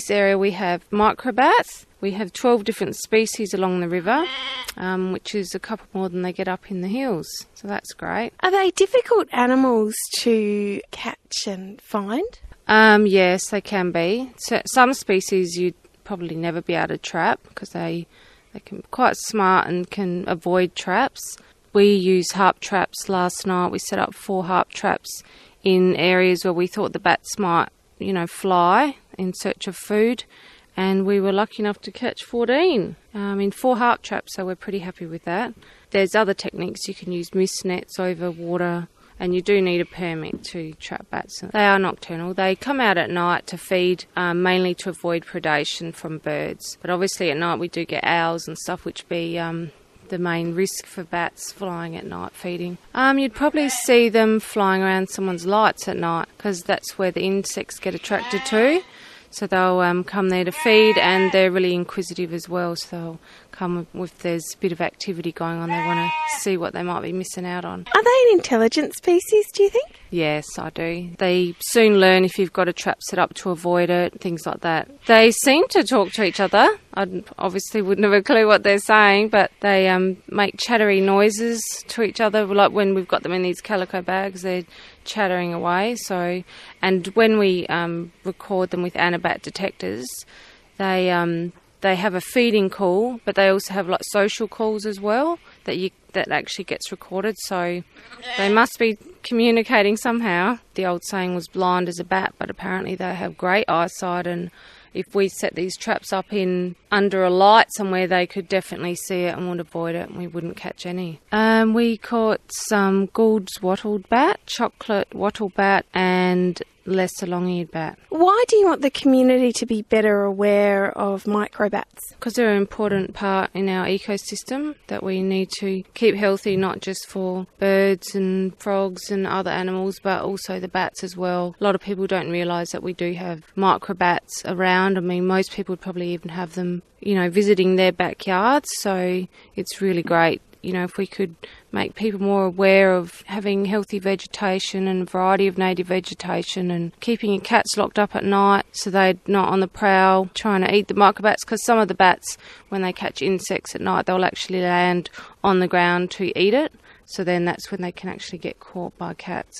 This area we have microbats. We have 12 different species along the river, which is a couple more than they get up in the hills. So that's great. Are they difficult animals to catch and find? Yes, they can be. So some species you'd probably never be able to trap because they can be quite smart and can avoid traps. We used harp traps last night. We set up 4 harp traps in areas where we thought the bats might, fly in search of food. And we were lucky enough to catch 14 in 4 harp traps, so we're pretty happy with that. There's other techniques. You can use mist nets over water, and you do need a permit to trap bats. They are nocturnal. They come out at night to feed, mainly to avoid predation from birds. But obviously at night we do get owls and stuff, which be the main risk for bats flying at night feeding. You'd probably see them flying around someone's lights at night because that's where the insects get attracted to. So they'll come there to feed, and they're really inquisitive as well. So they'll come if there's a bit of activity going on. They want to see what they might be missing out on. Are they an intelligent species, do you think? Yes, I do. They soon learn if you've got a trap set up to avoid it, things like that. They seem to talk to each other. I obviously wouldn't have a clue what they're saying, but they make chattery noises to each other. Like when we've got them in these calico bags, they're chattering away. And when we record them with anabat detectors, they have a feeding call, but they also have like social calls as well that actually gets recorded. So they must be communicating somehow. The old saying was blind as a bat, but apparently they have great eyesight, and if we set these traps up under a light somewhere, they could definitely see it and would avoid it, and we wouldn't catch any. We caught some Gould's wattled bat, chocolate wattle bat, and lesser long-eared bat. Why do you want the community to be better aware of microbats? Because they're an important part in our ecosystem that we need to keep healthy, not just for birds and frogs and other animals, but also the bats as well. A lot of people don't realise that we do have microbats around. I mean, most people would probably even have them, visiting their backyards. So it's really great. If we could make people more aware of having healthy vegetation and a variety of native vegetation, and keeping your cats locked up at night so they're not on the prowl trying to eat the microbats, because some of the bats, when they catch insects at night, they'll actually land on the ground to eat it. So then that's when they can actually get caught by cats.